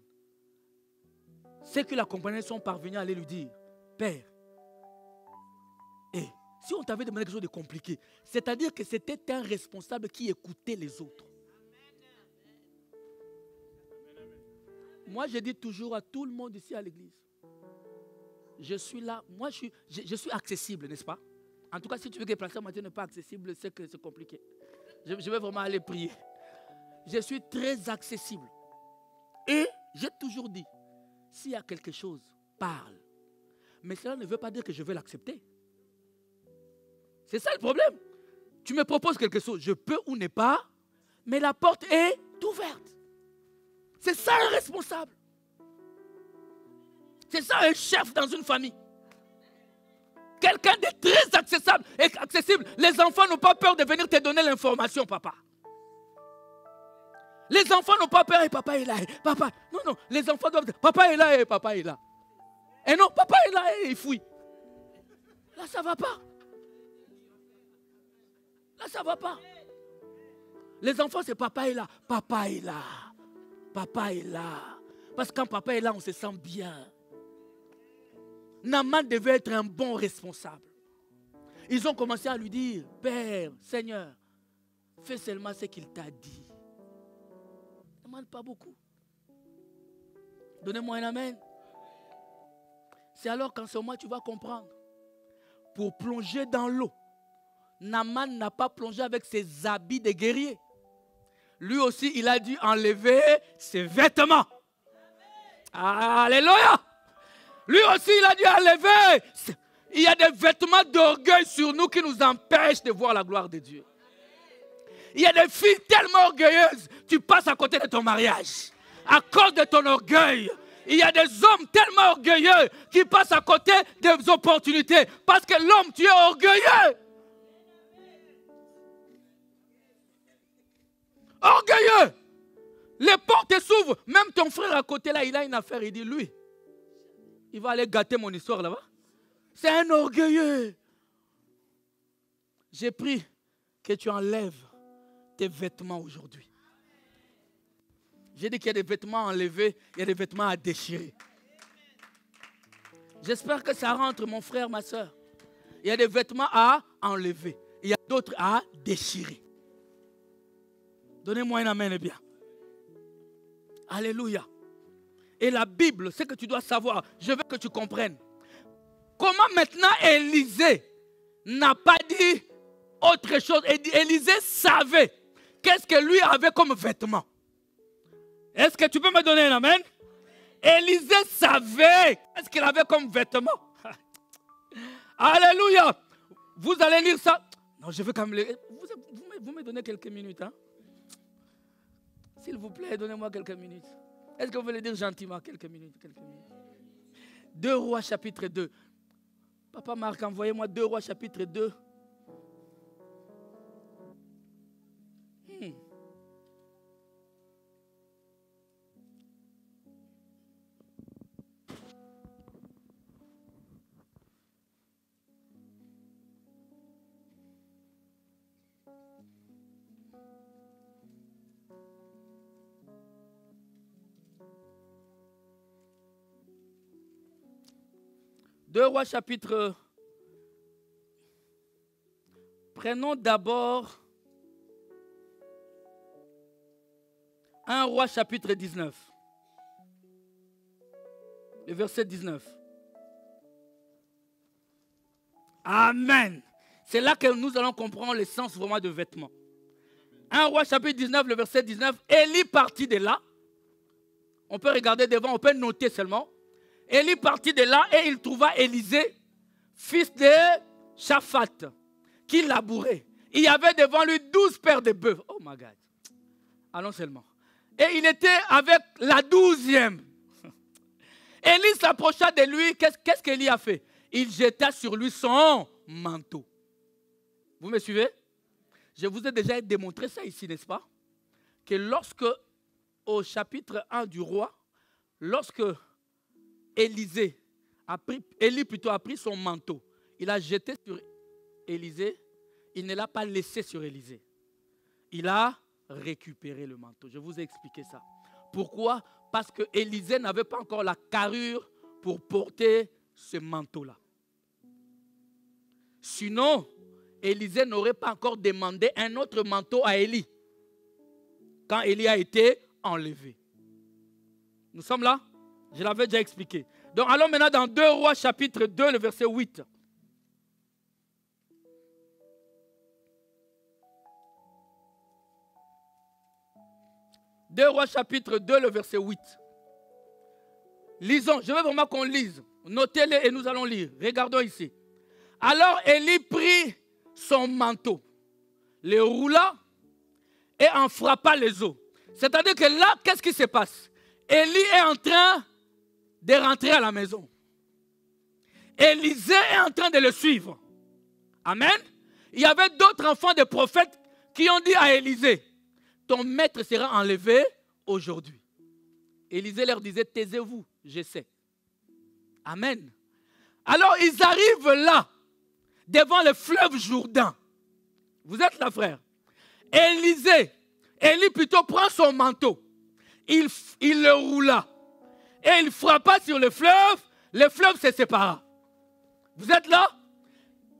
ceux qui l'accompagnaient sont parvenus à aller lui dire, Père, si on t'avait demandé quelque chose de compliqué, c'est-à-dire que c'était un responsable qui écoutait les autres. Moi, je dis toujours à tout le monde ici à l'église, je suis là, moi je suis accessible, n'est-ce pas? En tout cas, si tu veux que le pasteur Mathieu n'est pas accessible, c'est que c'est compliqué. Je vais vraiment aller prier. Je suis très accessible. Et j'ai toujours dit, s'il y a quelque chose, parle. Mais cela ne veut pas dire que je vais l'accepter. C'est ça le problème. Tu me proposes quelque chose, je peux ou ne pas, mais la porte est ouverte. C'est ça un responsable. C'est ça un chef dans une famille. Quelqu'un de très accessible. Les enfants n'ont pas peur de venir te donner l'information, papa. Les enfants n'ont pas peur, et papa est là, papa. Non, les enfants doivent dire, papa est là, et papa est là. Et non, papa est là, et il fouille. Là, ça ne va pas. Là, ça ne va pas. Les enfants, c'est papa est là, papa est là. Papa est là. Parce que quand papa est là, on se sent bien. Naaman devait être un bon responsable. Ils ont commencé à lui dire, Père, Seigneur, fais seulement ce qu'il t'a dit. Ne demande pas beaucoup. Donnez-moi un amen. C'est alors qu'en ce moment, tu vas comprendre. Pour plonger dans l'eau, Naaman n'a pas plongé avec ses habits de guerrier. Lui aussi, il a dû enlever ses vêtements. Alléluia. Lui aussi, il a dû enlever. Il y a des vêtements d'orgueil sur nous qui nous empêchent de voir la gloire de Dieu. Il y a des filles tellement orgueilleuses, tu passes à côté de ton mariage. À cause de ton orgueil. Il y a des hommes tellement orgueilleux qui passent à côté des opportunités. Parce que l'homme, tu es orgueilleux. Orgueilleux. Les portes s'ouvrent. Même ton frère à côté là, il a une affaire. Il dit, lui, il va aller gâter mon histoire là-bas. C'est un orgueilleux. J'ai pris que tu enlèves tes vêtements aujourd'hui. J'ai dit qu'il y a des vêtements à enlever, il y a des vêtements à déchirer. J'espère que ça rentre, mon frère, ma soeur. Il y a des vêtements à enlever. Il y a d'autres à déchirer. Donnez-moi un amen, eh bien. Alléluia. Et la Bible, c'est que tu dois savoir, je veux que tu comprennes. Comment maintenant Élisée n'a pas dit autre chose? Élisée savait qu'est-ce que lui avait comme vêtement. Est-ce que tu peux me donner un amen? Élisée savait qu'est-ce qu'il avait comme vêtement. Alléluia. Vous allez lire ça. Non, je veux quand même... Vous me donnez quelques minutes. Hein? S'il vous plaît, donnez-moi quelques minutes. Est-ce que vous voulez dire gentiment quelques minutes? 2 Rois chapitre 2. Papa Marc, envoyez-moi 2 Rois chapitre 2. Deux Rois chapitre. Prenons d'abord 1 Roi chapitre 19. Le verset 19. Amen. C'est là que nous allons comprendre le sens vraiment de vêtements. 1 Roi chapitre 19, le verset 19. Élie partit de là. On peut regarder devant, on peut noter seulement. Élie partit de là et il trouva Élisée, fils de Shaphat, qui labourait. Il y avait devant lui 12 paires de bœufs. Oh my God. Allons seulement. Et il était avec la 12e. Élie s'approcha de lui. Qu'est-ce qu'Élie a fait? Il jeta sur lui son manteau. Vous me suivez? Je vous ai déjà démontré ça ici, n'est-ce pas? Que lorsque, au chapitre 1 du roi, lorsque Élie a pris son manteau, il a jeté sur Élisée, il ne l'a pas laissé sur Élisée. Il a récupéré le manteau. Je vous ai expliqué ça. Pourquoi? Parce que Élisée n'avait pas encore la carrure pour porter ce manteau-là. Sinon, Élisée n'aurait pas encore demandé un autre manteau à Élie quand Élie a été enlevé. Nous sommes là? Je l'avais déjà expliqué. Donc allons maintenant dans 2 Rois chapitre 2, le verset 8. 2 Rois chapitre 2, le verset 8. Lisons, je veux vraiment qu'on lise. Notez-les et nous allons lire. Regardons ici. Alors Élie prit son manteau, le roula et en frappa les eaux. C'est-à-dire que là, qu'est-ce qui se passe? Élie est en train de rentrer à la maison. Élisée est en train de le suivre. Amen. Il y avait d'autres enfants de prophètes qui ont dit à Élisée, ton maître sera enlevé aujourd'hui. Élisée leur disait, taisez-vous, je sais. Amen. Alors ils arrivent là, devant le fleuve Jourdain. Vous êtes là, frère. Élie plutôt prend son manteau. Il le roula. Et il frappa sur le fleuve se sépara. Vous êtes là?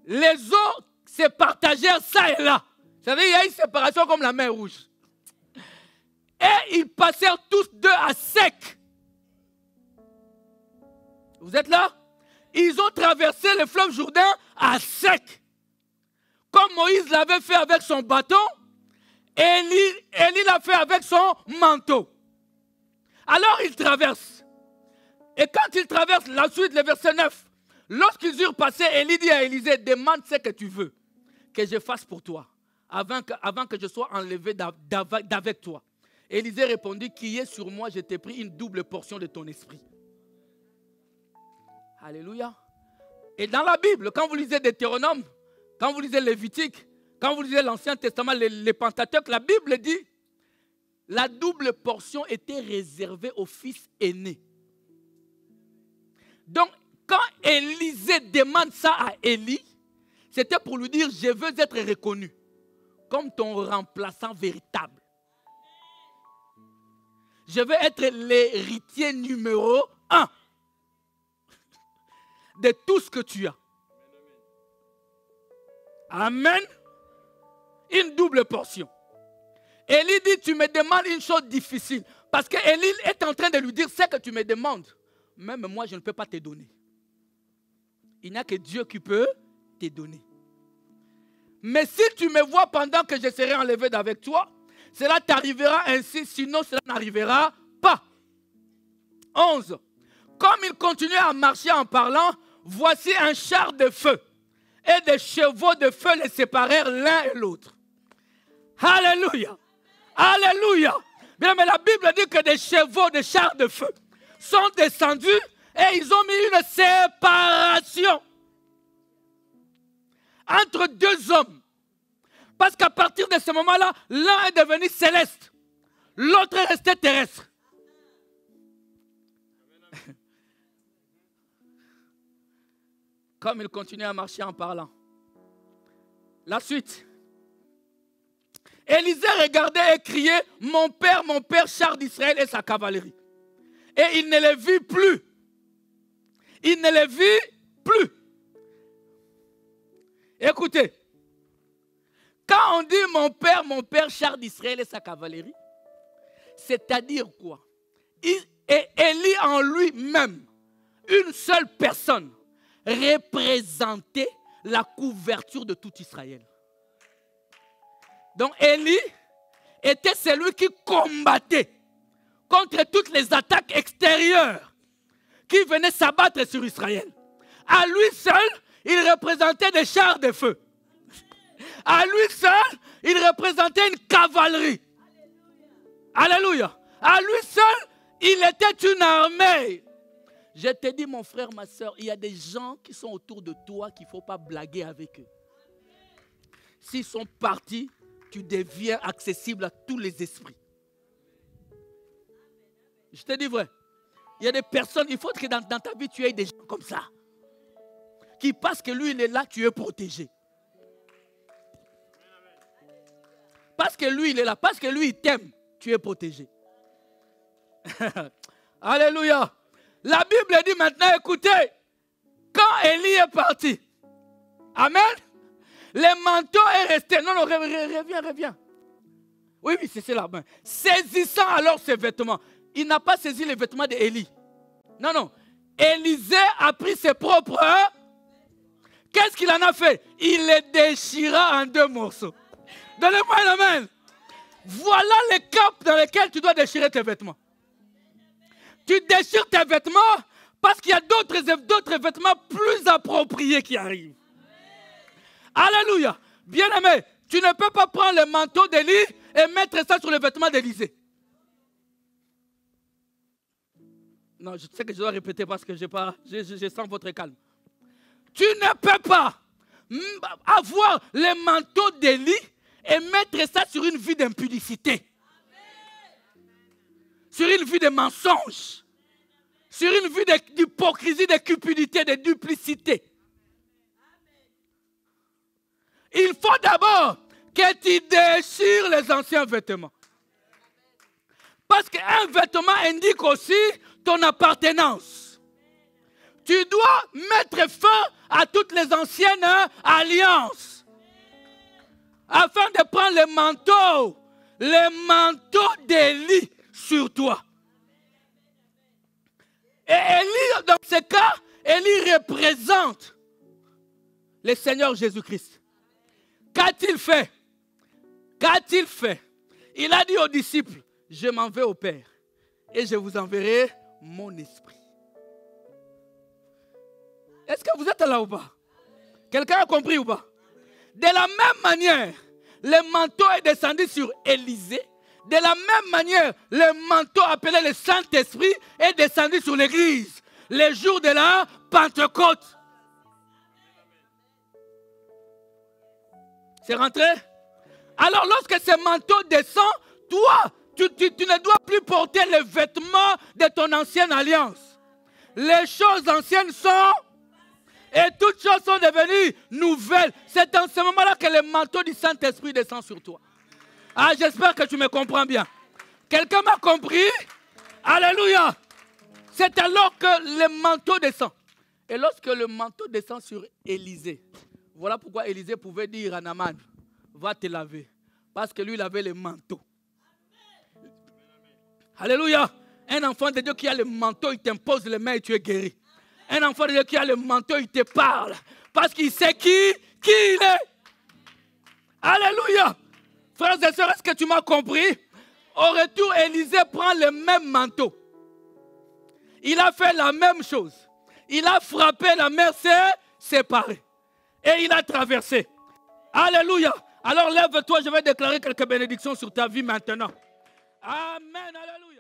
Les eaux se partagèrent ça et là. Vous savez, il y a une séparation comme la mer Rouge. Et ils passèrent tous deux à sec. Vous êtes là? Ils ont traversé le fleuve Jourdain à sec. Comme Moïse l'avait fait avec son bâton, Élie l'a fait avec son manteau. Alors ils traversent. Et quand ils traversent, la suite, le verset 9, lorsqu'ils eurent passé, Élie dit à Élisée, demande ce que tu veux que je fasse pour toi, avant que je sois enlevé d'avec toi. Élisée répondit, qui est sur moi, je t'ai pris une double portion de ton esprit. Alléluia. Et dans la Bible, quand vous lisez Deutéronome, quand vous lisez Lévitique, quand vous lisez l'Ancien Testament, les Pentateuques, la Bible dit, la double portion était réservée au fils aîné. Donc, quand Élisée demande ça à Élie, c'était pour lui dire, je veux être reconnu comme ton remplaçant véritable. Je veux être l'héritier numéro 1 de tout ce que tu as. Amen. Une double portion. Élie dit, tu me demandes une chose difficile. Parce qu'Élie est en train de lui dire, ce que tu me demandes, même moi, je ne peux pas te donner. Il n'y a que Dieu qui peut te donner. Mais si tu me vois pendant que je serai enlevé d'avec toi, cela t'arrivera ainsi, sinon cela n'arrivera pas. 11. Comme il continuait à marcher en parlant, voici un char de feu et des chevaux de feu les séparèrent l'un et l'autre. Alléluia. Alléluia. Bien, mais la Bible dit que des chevaux, des chars de feu sont descendus et ils ont mis une séparation entre deux hommes. Parce qu'à partir de ce moment-là, l'un est devenu céleste, l'autre est resté terrestre. Comme il continuait à marcher en parlant. La suite. Élisée regardait et criait, mon père, char d'Israël et sa cavalerie. Et il ne les vit plus. Il ne les vit plus. Écoutez, quand on dit mon père, char d'Israël et sa cavalerie, c'est-à-dire quoi? Et Élie en lui-même, une seule personne, représentait la couverture de tout Israël. Donc Élie était celui qui combattait contre toutes les attaques extérieures qui venaient s'abattre sur Israël. À lui seul, il représentait des chars de feu. À lui seul, il représentait une cavalerie. Alléluia. À lui seul, il était une armée. Je te dis, mon frère, ma soeur, il y a des gens qui sont autour de toi qu'il ne faut pas blaguer avec eux. S'ils sont partis, tu deviens accessible à tous les esprits. Je te dis vrai. Il y a des personnes, il faut que dans ta vie, tu aies des gens comme ça. Qui parce que lui, il est là, tu es protégé. Parce que lui, il est là. Parce que lui, il t'aime, tu es protégé. Alléluia. La Bible dit maintenant, écoutez, quand Élie est parti, amen, le manteau est resté. Non, reviens. Oui, c'est cela. Saisissant alors ses vêtements. Il n'a pas saisi les vêtements d'Élie. Non. Élisée a pris ses propres. Qu'est-ce qu'il en a fait? Il les déchira en 2 morceaux. Donnez-moi un amen. Voilà les cas dans lesquels tu dois déchirer tes vêtements. Tu déchires tes vêtements parce qu'il y a d'autres vêtements plus appropriés qui arrivent. Alléluia. Bien-aimé, tu ne peux pas prendre le manteau d'Élie et mettre ça sur les vêtements d'Élisée. Non, je sais que je dois répéter parce que je sens votre calme. Tu ne peux pas avoir le manteau d'Élie et mettre ça sur une vie d'impudicité. Sur une vie de mensonge. Sur une vie d'hypocrisie, de cupidité, de duplicité. Il faut d'abord que tu déchires les anciens vêtements. Parce qu'un vêtement indique aussi ton appartenance. Tu dois mettre fin à toutes les anciennes alliances. Afin de prendre le manteau d'Élie sur toi. Et Élie, dans ce cas, Élie représente le Seigneur Jésus-Christ. Qu'a-t-il fait? Il a dit aux disciples, je m'en vais au Père et je vous enverrai mon esprit. Est-ce que vous êtes là ou pas? Quelqu'un a compris ou pas? De la même manière, le manteau est descendu sur Élisée. De la même manière, le manteau appelé le Saint-Esprit est descendu sur l'Église. Les jours de la Pentecôte. C'est rentré? Alors lorsque ce manteau descend, toi, tu ne dois plus porter les vêtements de ton ancienne alliance. Les choses anciennes sont... Et toutes choses sont devenues nouvelles. C'est dans ce moment-là que le manteau du Saint-Esprit descend sur toi. Ah, j'espère que tu me comprends bien. Quelqu'un m'a compris? Alléluia. C'est alors que le manteau descend. Et lorsque le manteau descend sur Élisée, voilà pourquoi Élisée pouvait dire à Naaman, va te laver. Parce que lui, il avait le manteau. Alléluia. Un enfant de Dieu qui a le manteau, il t'impose les mains et tu es guéri. Un enfant de Dieu qui a le manteau, il te parle. Parce qu'il sait qui il est. Alléluia. Frères et sœurs, est-ce que tu m'as compris? Au retour, Élisée prend le même manteau. Il a fait la même chose. Il a frappé la mer, s'est séparée. Et il a traversé. Alléluia. Alors lève-toi, je vais déclarer quelques bénédictions sur ta vie maintenant. Amen. Alléluia.